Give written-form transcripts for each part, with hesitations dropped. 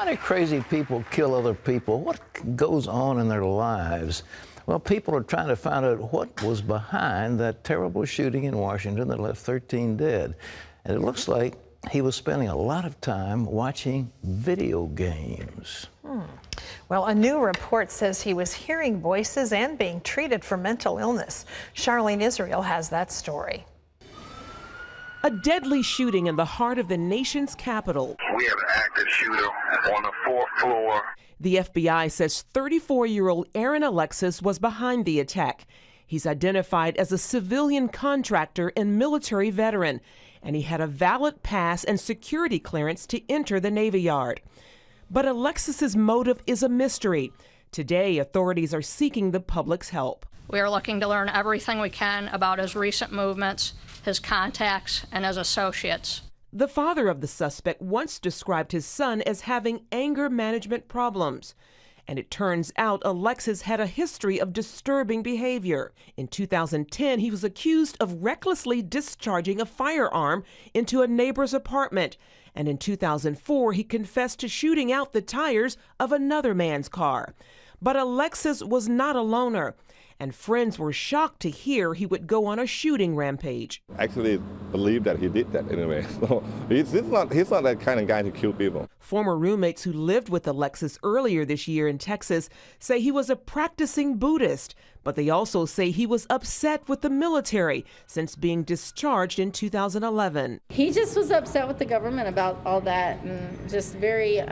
Why do crazy people kill other people? What goes on in their lives? Well, people are trying to find out what was behind that terrible shooting in Washington that left 13 dead. And it looks like he was spending a lot of time watching video games. Well, a new report says he was hearing voices and being treated for mental illness. Charlene Israel has that story. A deadly shooting in the heart of the nation's capital. We have an active shooter on the 4th floor. The FBI says 34-year-old Aaron Alexis was behind the attack. He's identified as a civilian contractor and military veteran, and he had a valid pass and security clearance to enter the Navy Yard. But Alexis's motive is a mystery. Today, authorities are seeking the public's help. We are looking to learn everything we can about his recent movements, his contacts, and his associates. The father of the suspect once described his son as having anger management problems. And it turns out Alexis had a history of disturbing behavior. In 2010, he was accused of recklessly discharging a firearm into a neighbor's apartment. And in 2004, he confessed to shooting out the tires of another man's car. But Alexis was not a loner, and friends were shocked to hear he would go on a shooting rampage. I actually believe that he did that anyway. So he's not that kind of guy to kill people. Former roommates who lived with Alexis earlier this year in Texas say he was a practicing Buddhist, but they also say he was upset with the military since being discharged in 2011. He just was upset with the government about all that, and just very,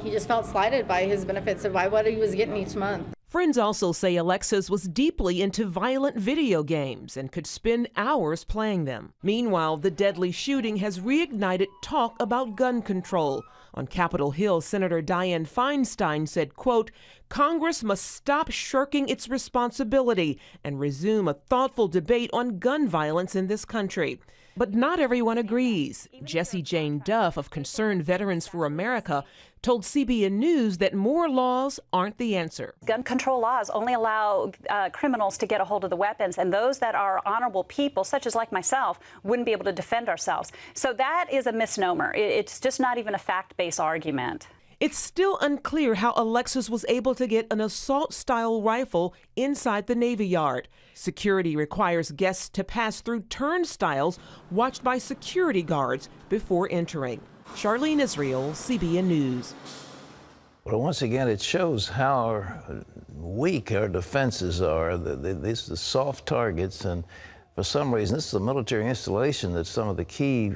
he just felt slighted by his benefits and by what he was getting each month. Friends also say Alexis was deeply into violent video games and could spend hours playing them. Meanwhile, the deadly shooting has reignited talk about gun control. On Capitol Hill, Senator Dianne Feinstein said, quote, "Congress must stop shirking its responsibility and resume a thoughtful debate on gun violence in this country." But not everyone agrees. Jessie Jane Duff of Concerned Veterans for America told CBN News that more laws aren't the answer. Gun control laws only allow criminals to get a hold of the weapons, and those that are honorable people, such as like myself, wouldn't be able to defend ourselves. So that is a misnomer. It's just not even a fact-based argument. It's still unclear how Alexis was able to get an assault-style rifle inside the Navy Yard. Security requires guests to pass through turnstiles watched by security guards before entering. Charlene Israel, CBN News. Well, once again, it shows how weak our defenses are. These are soft targets, and for some reason, this is a military installation that some of the key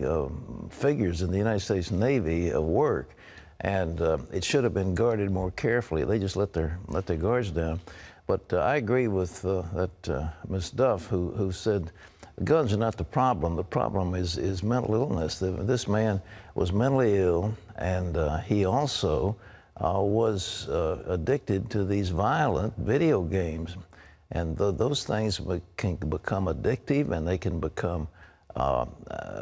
figures in the United States Navy work. And it should have been guarded more carefully. They just let their guards down. But I agree with Ms. Duff, who said guns are not the problem. The problem is mental illness. This man was mentally ill, and he also was addicted to these violent video games. And those things can become addictive, and they can become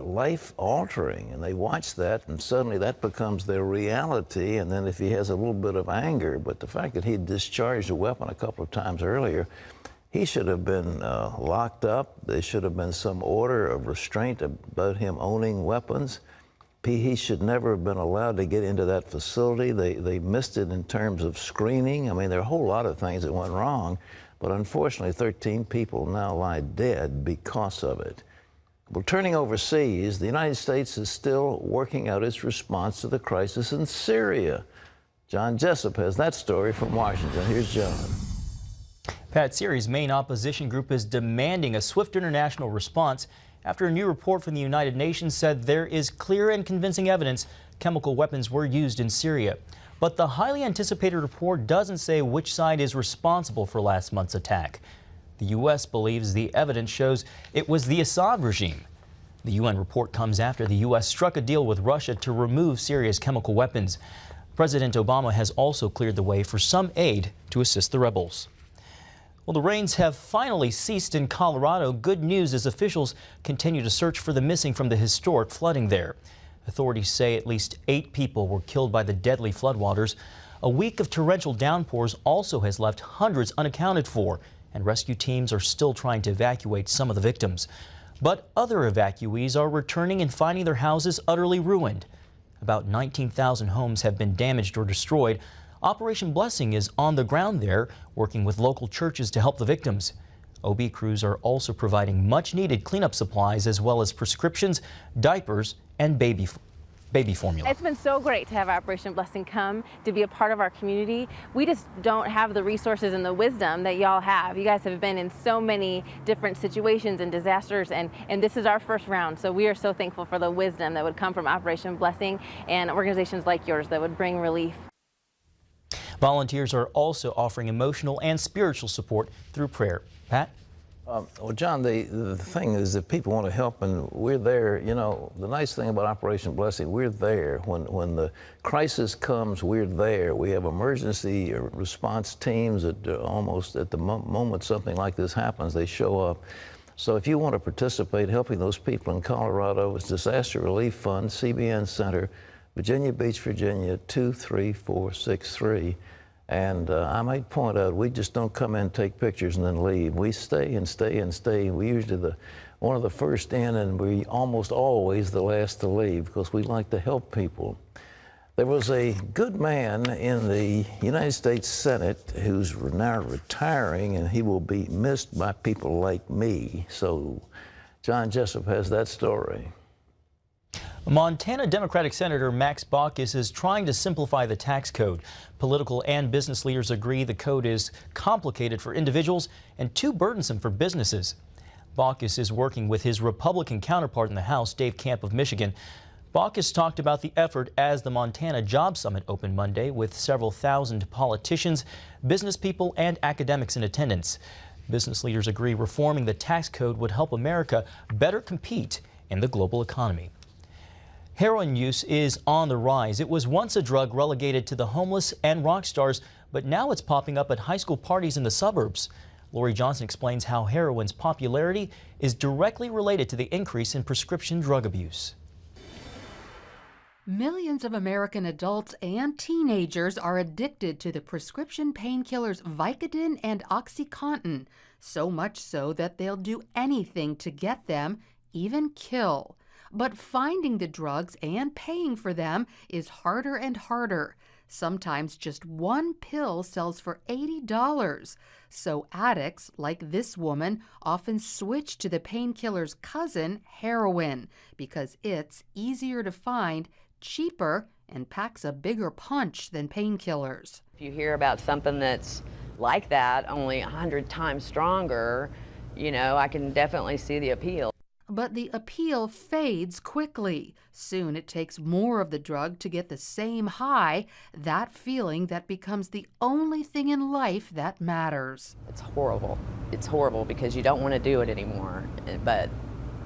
life-altering, and they watch that, and suddenly that becomes their reality. And then if he has a little bit of anger, but the fact that he discharged a weapon a couple of times earlier, he should have been locked up. There should have been some order of restraint about him owning weapons. He should never have been allowed to get into that facility. They missed it in terms of screening. I mean, there are a whole lot of things that went wrong, but unfortunately 13 people now lie dead because of it. Well, turning overseas, the United States is still working out its response to the crisis in Syria. John Jessup has that story from Washington. Here's John. Pat, Syria's main opposition group is demanding a swift international response after a new report from the United Nations said there is clear and convincing evidence chemical weapons were used in Syria. But the highly anticipated report doesn't say which side is responsible for last month's attack. The U.S. believes the evidence shows it was the Assad regime. The UN report comes after the U.S. struck a deal with Russia to remove Syria's chemical weapons. President Obama has also cleared the way for some aid to assist the rebels. Well, the rains have finally ceased in Colorado. Good news as officials continue to search for the missing from the historic flooding there. Authorities say at least 8 people were killed by the deadly floodwaters. A week of torrential downpours also has left hundreds unaccounted for, and rescue teams are still trying to evacuate some of the victims. But other evacuees are returning and finding their houses utterly ruined. About 19,000 homes have been damaged or destroyed. Operation Blessing is on the ground there, working with local churches to help the victims. OB crews are also providing much-needed cleanup supplies as well as prescriptions, diapers, and baby formula. It's been so great to have Operation Blessing come to be a part of our community. We just don't have the resources and the wisdom that y'all have. You guys have been in so many different situations and disasters, and this is our first round. So we are so thankful for the wisdom that would come from Operation Blessing and organizations like yours that would bring relief. Volunteers are also offering emotional and spiritual support through prayer. Pat? Well, John, the thing is that people want to help, and we're there. You know, the nice thing about Operation Blessing, we're there. When the crisis comes, we're there. We have emergency response teams that almost at the moment something like this happens, they show up. So if you want to participate helping those people in Colorado, it's Disaster Relief Fund, CBN Center, Virginia Beach, Virginia, 23463. And I might point out, we just don't come in, take pictures, and then leave. We stay and stay and stay. We usually one of the first in, and we almost always the last to leave because we like to help people. There was a good man in the United States Senate who's now retiring, and he will be missed by people like me. So John Jessup has that story. Montana Democratic Senator Max Baucus is trying to simplify the tax code. Political and business leaders agree the code is complicated for individuals and too burdensome for businesses. Baucus is working with his Republican counterpart in the House, Dave Camp of Michigan. Baucus talked about the effort as the Montana Job Summit opened Monday with several thousand politicians, business people, and academics in attendance. Business leaders agree reforming the tax code would help America better compete in the global economy. Heroin use is on the rise. It was once a drug relegated to the homeless and rock stars, but now it's popping up at high school parties in the suburbs. Lori Johnson explains how heroin's popularity is directly related to the increase in prescription drug abuse. Millions of American adults and teenagers are addicted to the prescription painkillers Vicodin and OxyContin, so much so that they'll do anything to get them, even kill. But finding the drugs and paying for them is harder and harder. Sometimes just one pill sells for $80. So addicts, like this woman, often switch to the painkiller's cousin, heroin, because it's easier to find, cheaper, and packs a bigger punch than painkillers. If you hear about something that's like that, only 100 times stronger, you know, I can definitely see the appeal. But the appeal fades quickly. Soon it takes more of the drug to get the same high, that feeling that becomes the only thing in life that matters. It's horrible. It's horrible because you don't want to do it anymore, but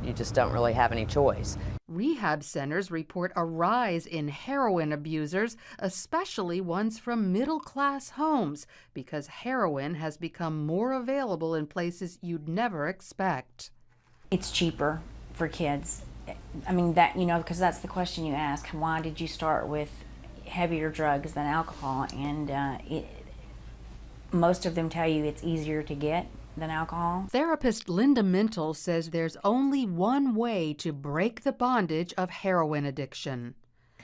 you just don't really have any choice. Rehab centers report a rise in heroin abusers, especially ones from middle-class homes, because heroin has become more available in places you'd never expect. It's cheaper for kids. I mean, that, you know, because that's the question you ask. Why did you start with heavier drugs than alcohol? And most of them tell you it's easier to get than alcohol. Therapist Linda Mintle says there's only one way to break the bondage of heroin addiction.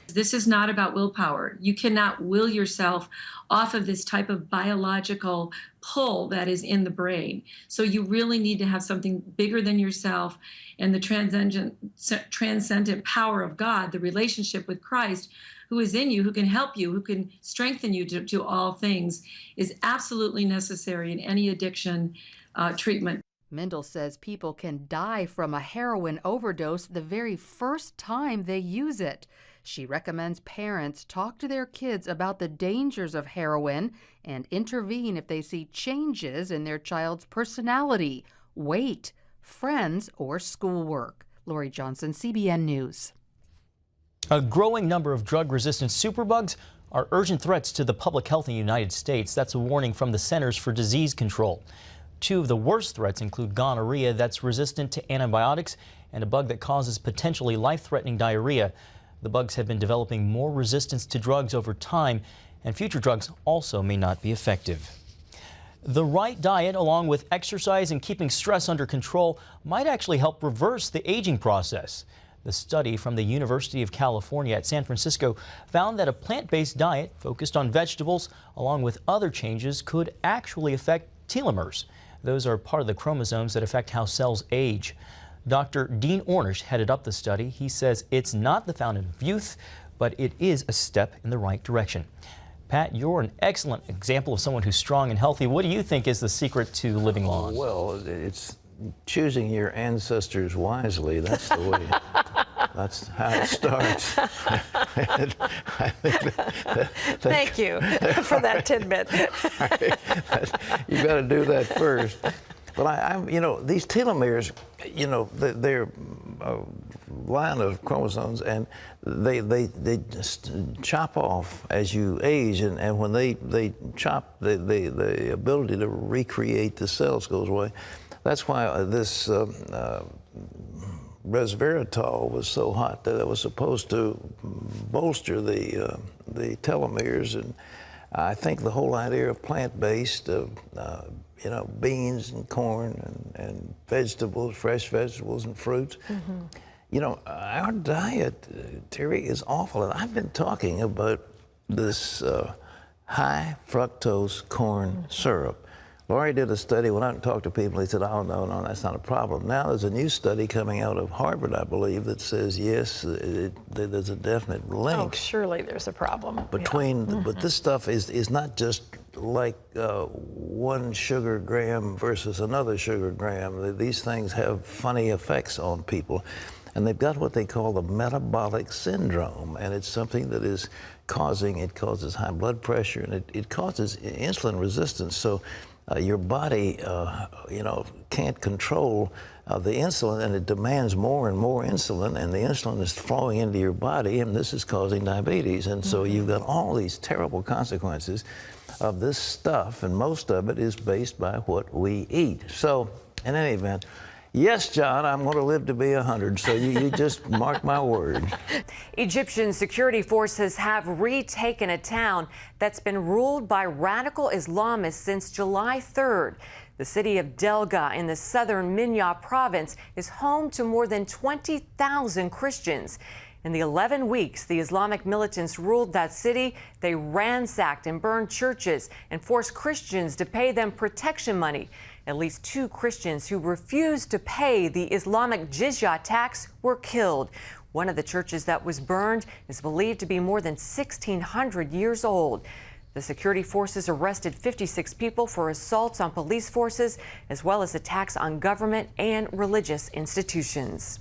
This is not about willpower. You cannot will yourself off of this type of biological pull that is in the brain. So you really need to have something bigger than yourself, and the transcendent power of God, the relationship with Christ, who is in you, who can help you, who can strengthen you to do all things, is absolutely necessary in any addiction treatment. Mindel says people can die from a heroin overdose the very first time they use it. She recommends parents talk to their kids about the dangers of heroin and intervene if they see changes in their child's personality, weight, friends, or schoolwork. Lori Johnson, CBN News. A growing number of drug-resistant superbugs are urgent threats to the public health in the United States. That's a warning from the Centers for Disease Control. Two of the worst threats include gonorrhea that's resistant to antibiotics and a bug that causes potentially life-threatening diarrhea. The bugs have been developing more resistance to drugs over time, and future drugs also may not be effective. The right diet, along with exercise and keeping stress under control, might actually help reverse the aging process. The study from the University of California at San Francisco found that a plant-based diet focused on vegetables, along with other changes, could actually affect telomeres. Those are part of the chromosomes that affect how cells age. Dr. Dean Ornish headed up the study. He says it's not the fountain of youth, but it is a step in the right direction. Pat, you're an excellent example of someone who's strong and healthy. What do you think is the secret to living long? Well, it's choosing your ancestors wisely. That's the way. That's how it starts. Thank you for that tidbit. You got to do that first. But these telomeres, they're a line of chromosomes, and they just chop off as you age, and when they chop, the ability to recreate the cells goes away. That's why this resveratrol was so hot, that it was supposed to bolster the telomeres, and I think the whole idea of plant-based, beans and corn and vegetables, fresh vegetables and fruits. Our diet, Terry, is awful. And I've been talking about this high fructose corn syrup. Laurie did a study, went out and talked to people. He said, oh, no, that's not a problem. Now there's a new study coming out of Harvard, I believe, that says, yes, there's a definite link. Oh, surely there's a problem. Between, but this stuff is not just like 1 sugar gram versus another sugar gram. These things have funny effects on people. And they've got what they call the metabolic syndrome, and it's something that is it causes high blood pressure, and it causes insulin resistance. So your body, can't control the insulin, and it demands more and more insulin, and the insulin is flowing into your body, and this is causing diabetes. And so you've got all these terrible consequences of this stuff, and most of it is based by what we eat. So, in any event, yes, John, I'm going to live to be 100, so you just mark my word. Egyptian security forces have retaken a town that's been ruled by radical Islamists since July 3rd. The city of Delga in the southern Minya province is home to more than 20,000 Christians. In the 11 weeks the Islamic militants ruled that city, they ransacked and burned churches and forced Christians to pay them protection money. At least 2 Christians who refused to pay the Islamic jizya tax were killed. One of the churches that was burned is believed to be more than 1,600 years old. The security forces arrested 56 people for assaults on police forces, as well as attacks on government and religious institutions.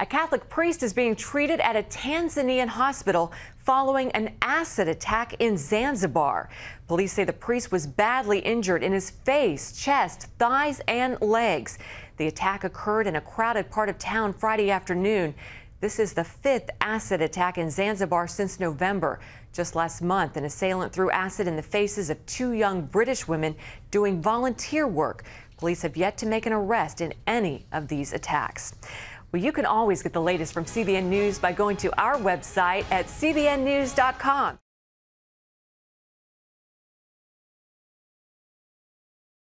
A Catholic priest is being treated at a Tanzanian hospital following an acid attack in Zanzibar. Police say the priest was badly injured in his face, chest, thighs, and legs. The attack occurred in a crowded part of town Friday afternoon. This is the 5th acid attack in Zanzibar since November. Just last month, an assailant threw acid in the faces of 2 young British women doing volunteer work. Police have yet to make an arrest in any of these attacks. Well, you can always get the latest from CBN News by going to our website at cbnnews.com.